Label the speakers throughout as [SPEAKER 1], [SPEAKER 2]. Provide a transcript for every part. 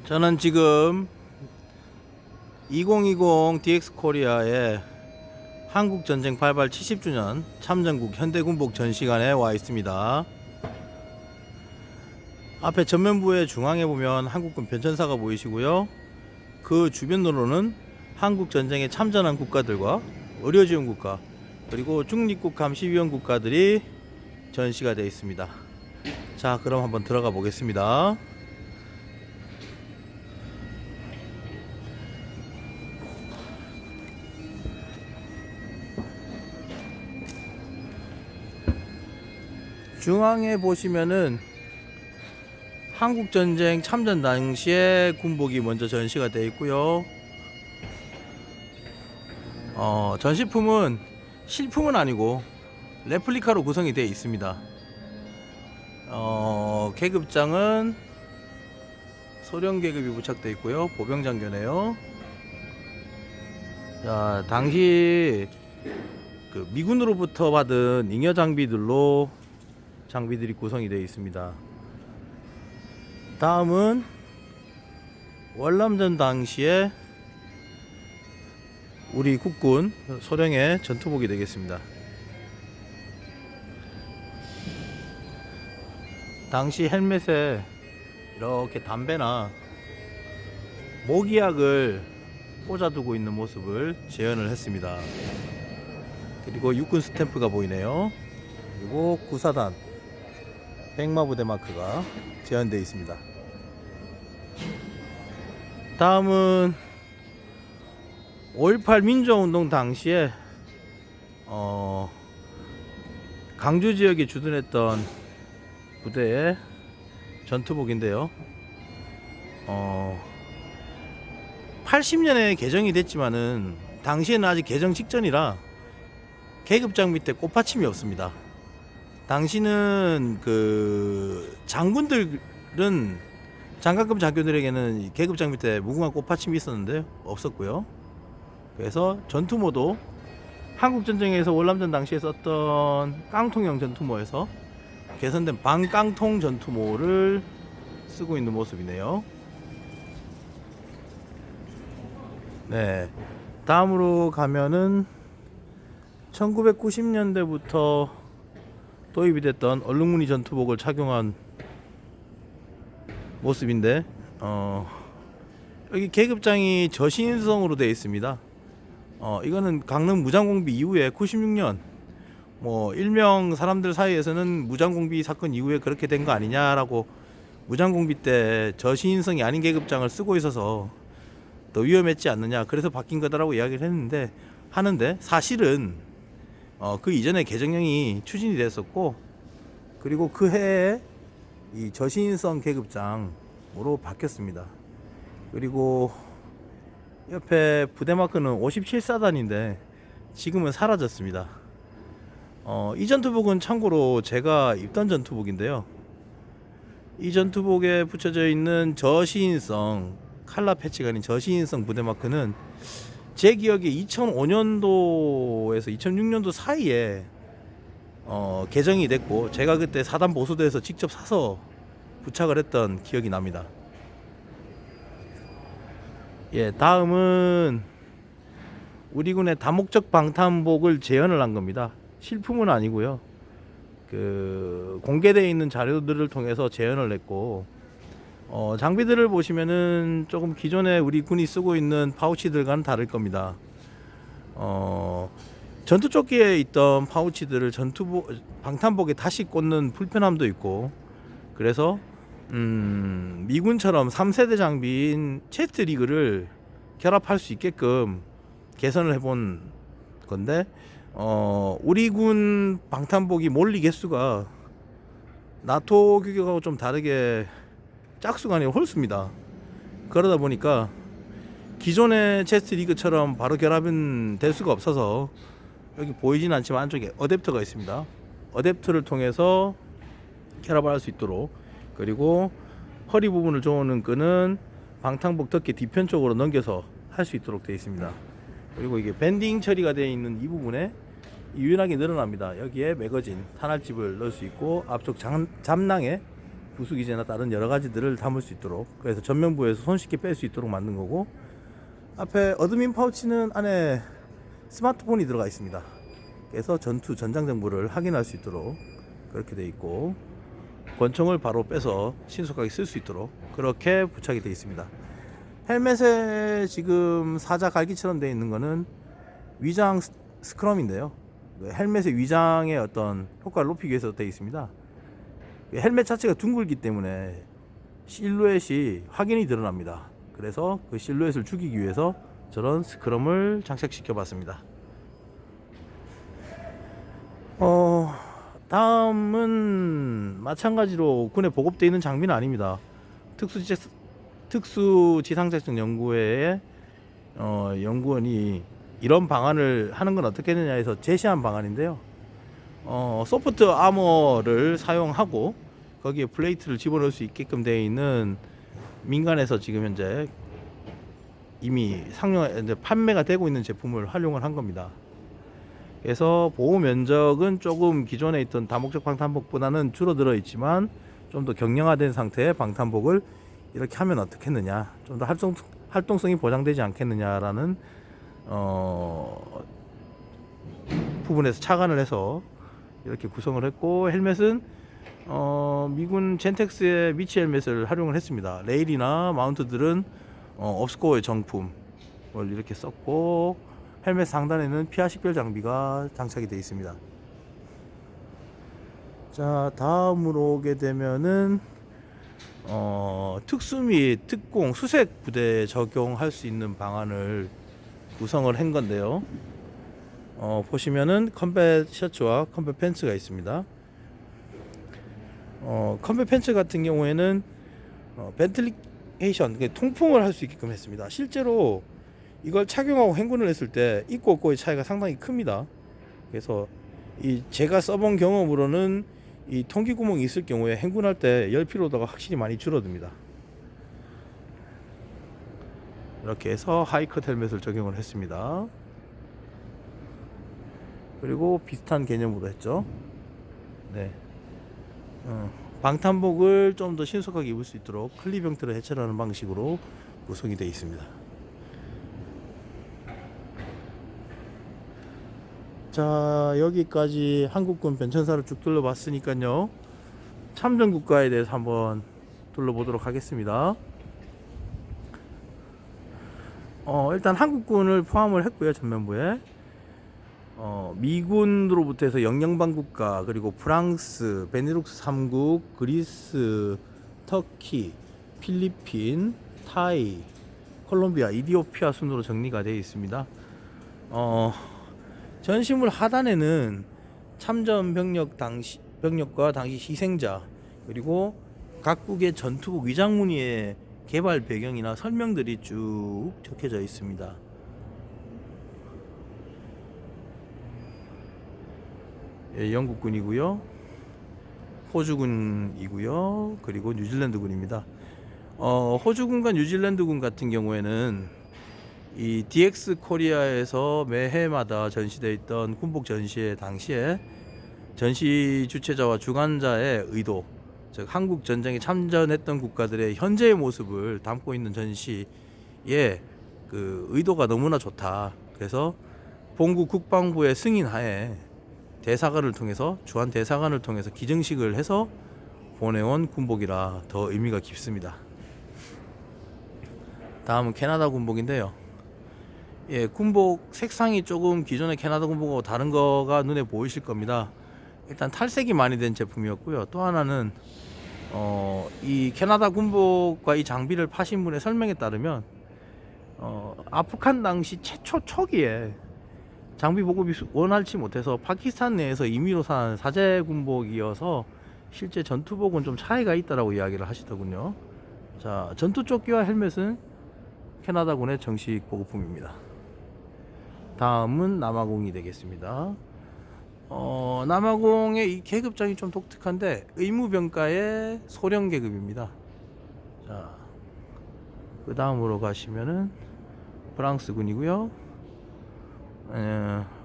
[SPEAKER 1] 저는 지금 2020 DX 코리아의 한국전쟁 발발 70주년 참전국 현대군복 전시관에 와 있습니다. 앞에 전면부의 중앙에 보면 한국군 변천사가 보이시고요. 그 주변으로는 한국전쟁에 참전한 국가들과 의료지원 국가 그리고 중립국 감시위원 국가들이 전시가 되어 있습니다. 자, 그럼 한번 들어가 보겠습니다. 중앙에 보시면은 한국전쟁 참전 당시의 군복이 먼저 전시가 되어 있고요. 전시품은 실품은 아니고 레플리카로 구성이 되어 있습니다. 계급장은 소련 계급이 부착되어 있고요. 보병장교네요. 자, 당시 그 미군으로부터 받은 잉여 장비들로 장비들이 구성이 되어 있습니다. 다음은 월남전 당시에 우리 국군 소령의 전투복이 되겠습니다. 당시 헬멧에 이렇게 담배나 모기약을 꽂아두고 있는 모습을 재현을 했습니다. 그리고 육군 스탬프가 보이네요. 그리고 구사단 백마부대 마크가 재현되어 있습니다. 다음은 5.18 민주화운동 당시에 강주 지역에 주둔했던 부대의 전투복인데요. 80년에 개정이 됐지만은 당시에는 아직 개정 직전이라 계급장 밑에 꽃받침이 없습니다. 당시는 그 장군들은 장관급 장교들에게는 계급장 밑에 무궁화 꽃받침이 있었는데 없었고요. 그래서 전투모도 한국전쟁에서 월남전 당시에 썼던 깡통형 전투모에서 개선된 반깡통 전투모를 쓰고 있는 모습이네요. 네, 다음으로 가면은 1990년대부터 도입이 됐던 얼룩무늬 전투복을 착용한 모습인데 여기 계급장이 저신성으로 되어 있습니다. 이거는 강릉 무장공비 이후에 96년 일명 사람들 사이에서는 무장공비 사건 이후에 그렇게 된 거 아니냐라고 무장공비 때 저신성이 아닌 계급장을 쓰고 있어서 더 위험했지 않느냐, 그래서 바뀐 거다라고 이야기를 하는데 사실은 그 이전에 개정령이 추진이 됐었고, 그리고 그 해에 이 저신성 계급장으로 바뀌었습니다. 그리고 옆에 부대마크는 57사단인데 지금은 사라졌습니다. 이 전투복은 참고로 제가 입던 전투복인데요. 이 전투복에 붙여져 있는 저시인성 칼라 패치가 아닌 저시인성 부대마크는 제 기억에 2005년도에서 2006년도 사이에 개정이 됐고, 제가 그때 사단 보수대에서 직접 사서 부착을 했던 기억이 납니다. 예, 다음은 우리 군의 다목적 방탄복을 재현을 한 겁니다. 실품은 아니고요. 그 공개되어 있는 자료들을 통해서 재현을 했고, 장비들을 보시면은 조금 기존에 우리 군이 쓰고 있는 파우치들과는 다를 겁니다. 전투조끼에 있던 파우치들을 방탄복에 다시 꽂는 불편함도 있고, 그래서 미군처럼 3세대 장비인 체스트 리그를 결합할 수 있게끔 개선을 해본 건데, 우리 군 방탄복이 몰리 개수가 나토 규격하고 좀 다르게 짝수가 아니라 홀수입니다. 그러다 보니까 기존의 체스트 리그처럼 바로 결합은 될 수가 없어서, 여기 보이진 않지만 안쪽에 어댑터가 있습니다. 어댑터를 통해서 결합을 할 수 있도록, 그리고 허리 부분을 조는 끈은 방탄복 덮개 뒤편 쪽으로 넘겨서 할 수 있도록 되어 있습니다. 그리고 이게 밴딩 처리가 되어 있는 이 부분에 유연하게 늘어납니다. 여기에 매거진, 탄알집을 넣을 수 있고, 앞쪽 잡낭에 부수기제나 다른 여러 가지들을 담을 수 있도록, 그래서 전면부에서 손쉽게 뺄 수 있도록 만든 거고, 앞에 어드민 파우치는 안에 스마트폰이 들어가 있습니다. 그래서 전투 전장 정보를 확인할 수 있도록 그렇게 돼 있고, 권총을 바로 빼서 신속하게 쓸 수 있도록 그렇게 부착이 되어 있습니다. 헬멧에 지금 사자 갈기처럼 되어 있는 거는 위장 스크럼인데요, 헬멧의 위장의 어떤 효과를 높이기 위해서 되어 있습니다. 헬멧 자체가 둥글기 때문에 실루엣이 확연히 드러납니다. 그래서 그 실루엣을 죽이기 위해서 저런 스크럼을 장착시켜 봤습니다. 다음은 마찬가지로 군에 보급되어 있는 장비는 아닙니다. 특수지상작전 연구회의 연구원이 이런 방안을 하는 건 어떻게 되느냐 해서 제시한 방안인데요. 소프트 아머를 사용하고 거기에 플레이트를 집어넣을 수 있게끔 되어 있는, 민간에서 지금 현재 이미 이제 판매가 되고 있는 제품을 활용을 한 겁니다. 그래서 보호 면적은 조금 기존에 있던 다목적 방탄복보다는 줄어들어 있지만 좀 더 경량화된 상태의 방탄복을 이렇게 하면 어떻겠느냐, 좀 더 활동성이 보장되지 않겠느냐라는 부분에서 착안을 해서 이렇게 구성을 했고, 헬멧은 미군 젠텍스의 미치 헬멧을 활용을 했습니다. 레일이나 마운트들은 업스코어의 정품을 이렇게 썼고, 헬멧 상단에는 피하 식별 장비가 장착이 되어 있습니다. 자, 다음으로 오게 되면은 특수 및 특공 수색 부대에 적용할 수 있는 방안을 구성을 한 건데요. 보시면은 컴뱃 셔츠와 컴뱃 팬츠가 있습니다. 컴뱃 팬츠 같은 경우에는 벤틀리에이션, 통풍을 할 수 있게끔 했습니다. 실제로 이걸 착용하고 행군을 했을 때 있고 없고의 차이가 상당히 큽니다. 그래서 제가 써본 경험으로는 이 통기 구멍이 있을 경우에 행군할 때 열 피로도가 확실히 많이 줄어듭니다. 이렇게 해서 하이컷 헬멧을 적용을 했습니다. 그리고 비슷한 개념으로 했죠. 네. 방탄복을 좀 더 신속하게 입을 수 있도록 클리병틀을 해체하는 방식으로 구성이 되어 있습니다. 자, 여기까지 한국군 변천사를 쭉 둘러봤으니까요, 참전국가에 대해서 한번 둘러보도록 하겠습니다. 일단 한국군을 포함을 했고요, 전면부에. 미군으로부터 해서 영연방 국가, 그리고 프랑스, 베네룩스 3국, 그리스, 터키, 필리핀, 타이, 콜롬비아, 이디오피아 순으로 정리가 되어 있습니다. 전시물 하단에는 참전 병력과 당시 희생자, 그리고 각국의 전투복 위장무늬의 개발 배경이나 설명들이 쭉 적혀져 있습니다. 예, 영국군이고요, 호주군이고요, 그리고 뉴질랜드군입니다. 호주군과 뉴질랜드군 같은 경우에는 이 DX 코리아에서 매해마다 전시되어 있던 군복 전시회 당시에 전시 주최자와 주관자의 의도, 즉 한국 전쟁에 참전했던 국가들의 현재의 모습을 담고 있는 전시의 그 의도가 너무나 좋다. 그래서 본국 국방부의 승인하에 대사관을 통해서, 주한 대사관을 통해서 기증식을 해서 보내온 군복이라 더 의미가 깊습니다. 다음은 캐나다 군복인데요. 예, 군복 색상이 조금 기존의 캐나다 군복하고 다른 거가 눈에 보이실 겁니다. 일단 탈색이 많이 된 제품이었고요. 또 하나는 이 캐나다 군복과 이 장비를 파신 분의 설명에 따르면 아프간 당시 최초 초기에 장비 보급이 원활치 못해서 파키스탄 내에서 임의로 산 사제 군복이어서 실제 전투복은 좀 차이가 있다라고 이야기를 하시더군요. 자, 전투조끼와 헬멧은 캐나다군의 정식 보급품입니다. 다음은 남아공이 되겠습니다. 남아공의 이 계급장이 좀 독특한데 의무병가의 소령 계급입니다. 자, 그 다음으로 가시면은 프랑스군이고요.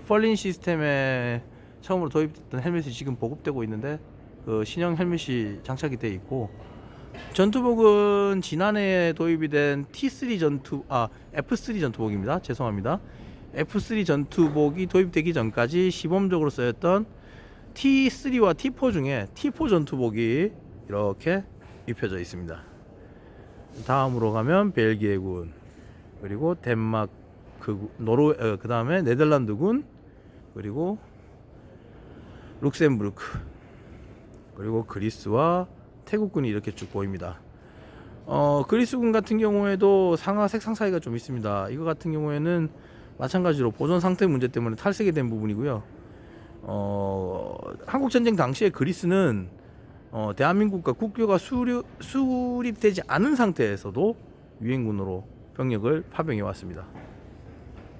[SPEAKER 1] 펄린 시스템에 처음으로 도입됐던 헬멧이 지금 보급되고 있는데 그 신형 헬멧이 장착이 되어 있고, 전투복은 지난해 도입이 된 F3 전투복입니다. 죄송합니다. F3 전투복이 도입되기 전까지 시범적으로 쓰였던 T3와 T4 중에 T4 전투복이 이렇게 입혀져 있습니다. 다음으로 가면 벨기에군, 그리고 덴마크, 그 다음에 네덜란드군, 그리고 룩셈부르크, 그리고 그리스와 태국군이 이렇게 쭉 보입니다. 그리스군 같은 경우에도 상하 색상 차이가 좀 있습니다. 이거 같은 경우에는 마찬가지로 보존 상태 문제 때문에 탈색이 된 부분이고요. 한국 전쟁 당시에 그리스는 대한민국과 국교가 수립되지 않은 상태에서도 유엔군으로 병력을 파병해 왔습니다.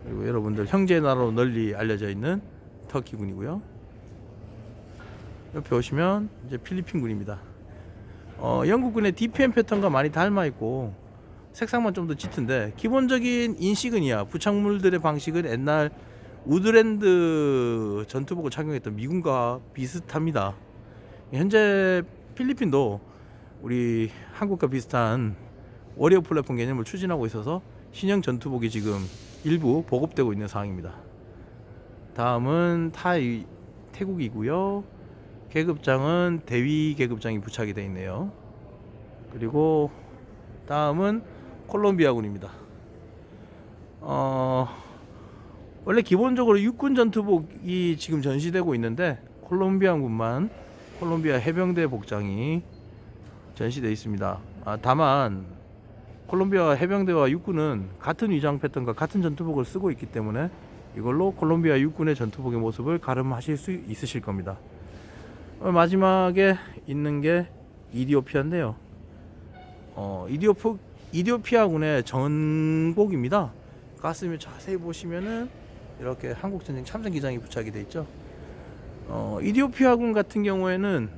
[SPEAKER 1] 그리고 여러분들 형제 나라로 널리 알려져 있는 터키군이고요. 옆에 오시면 이제 필리핀군입니다. 영국군의 DPM 패턴과 많이 닮아 있고 색상만 좀 더 짙은데, 기본적인 인시그니아 부착물들의 방식은 옛날 우드랜드 전투복을 착용했던 미군과 비슷합니다. 현재 필리핀도 우리 한국과 비슷한 워리어 플랫폼 개념을 추진하고 있어서 신형 전투복이 지금 일부 보급되고 있는 상황입니다. 다음은 태국이고요. 계급장은 대위 계급장이 부착이 되어 있네요. 그리고 다음은 콜롬비아군입니다. 원래 기본적으로 육군 전투복이 지금 전시되고 있는데, 콜롬비아군만 콜롬비아 해병대 복장이 전시되어 있습니다. 다만 콜롬비아 해병대와 육군은 같은 위장 패턴과 같은 전투복을 쓰고 있기 때문에 이걸로 콜롬비아 육군의 전투복의 모습을 가름하실 수 있으실 겁니다. 마지막에 있는 게 이디오피아인데요. 이디오피아군의 전복입니다. 가슴에 자세히 보시면은 이렇게 한국전쟁 참전 기장이 부착이 되어 있죠. 이디오피아군 같은 경우에는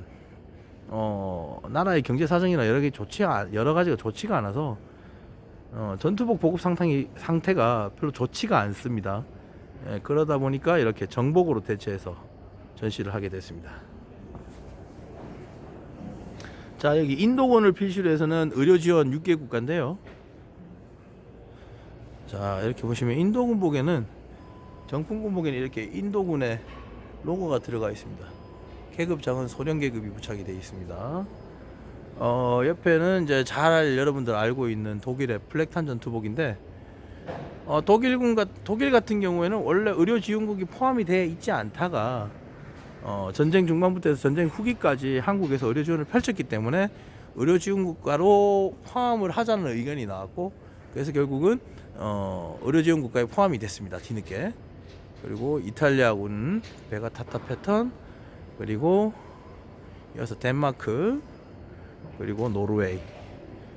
[SPEAKER 1] 나라의 경제 사정이나 여러 가지가 좋지가 않아서 전투복 보급 상태가 별로 좋지가 않습니다. 그러다 보니까 이렇게 정복으로 대체해서 전시를 하게 됐습니다. 자, 여기 인도군을 필시로 해서는 의료 지원 6개 국가인데요. 자, 이렇게 보시면 인도군복에는, 정품군복에는 이렇게 인도군의 로고가 들어가 있습니다. 계급장은 소련 계급이 부착이 되어 있습니다. 옆에는 이제 잘 여러분들 알고 있는 독일의 플렉탄 전투복인데, 독일 같은 경우에는 원래 의료 지원국이 포함이 되어 있지 않다가 전쟁 중반부터 해서 전쟁 후기까지 한국에서 의료 지원을 펼쳤기 때문에 의료 지원 국가로 포함을 하자는 의견이 나왔고, 그래서 결국은 의료 지원 국가에 포함이 됐습니다. 뒤늦게. 그리고 이탈리아군 베가타타 패턴, 그리고 이어서 덴마크, 그리고 노르웨이,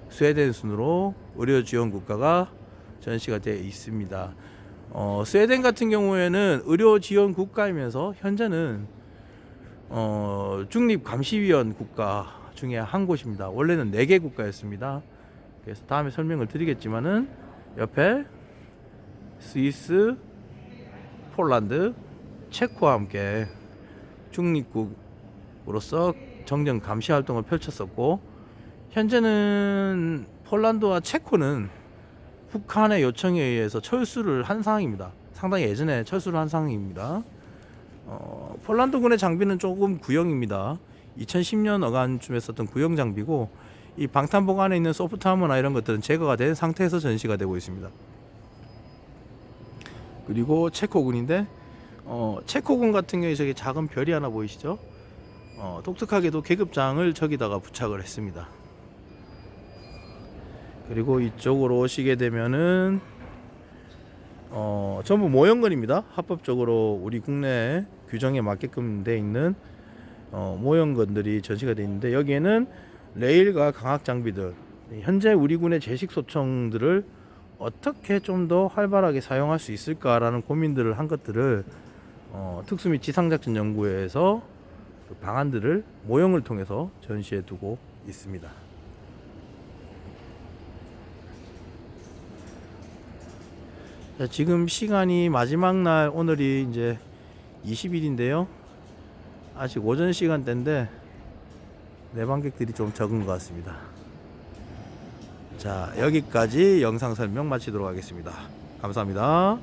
[SPEAKER 1] 스웨덴 순으로 의료 지원 국가가 전시가 되어 있습니다. 스웨덴 같은 경우에는 의료 지원 국가이면서 현재는 중립 감시위원 국가 중에 한 곳입니다. 원래는 4개 국가였습니다. 그래서 다음에 설명을 드리겠지만은 옆에 스위스, 폴란드, 체코와 함께 중립국으로서 정전 감시 활동을 펼쳤었고, 현재는 폴란드와 체코는 북한의 요청에 의해서 철수를 한 상황입니다. 상당히 예전에 철수를 한 상황입니다. 폴란드군의 장비는 조금 구형입니다. 2010년 어간쯤에 썼던 구형 장비고, 이 방탄복 안에 있는 소프트 하머나 이런 것들은 제거가 된 상태에서 전시가 되고 있습니다. 그리고 체코군인데, 체코군 같은 경우에 저기 작은 별이 하나 보이시죠? 독특하게도 계급장을 저기다가 부착을 했습니다. 그리고 이쪽으로 오시게 되면은 전부 모형건입니다. 합법적으로 우리 국내 규정에 맞게끔 돼 있는 모형건들이 전시가 되어 있는데, 여기에는 레일과 강학 장비들, 현재 우리 군의 제식 소총들을 어떻게 좀 더 활발하게 사용할 수 있을까라는 고민들을 한 것들을 특수 및 지상작전 연구회에서 그 방안들을 모형을 통해서 전시해 두고 있습니다. 자, 지금 시간이 마지막 날, 오늘이 이제 20일인데요. 아직 오전 시간대인데 내방객들이 좀 적은 것 같습니다. 자, 여기까지 영상 설명 마치도록 하겠습니다. 감사합니다.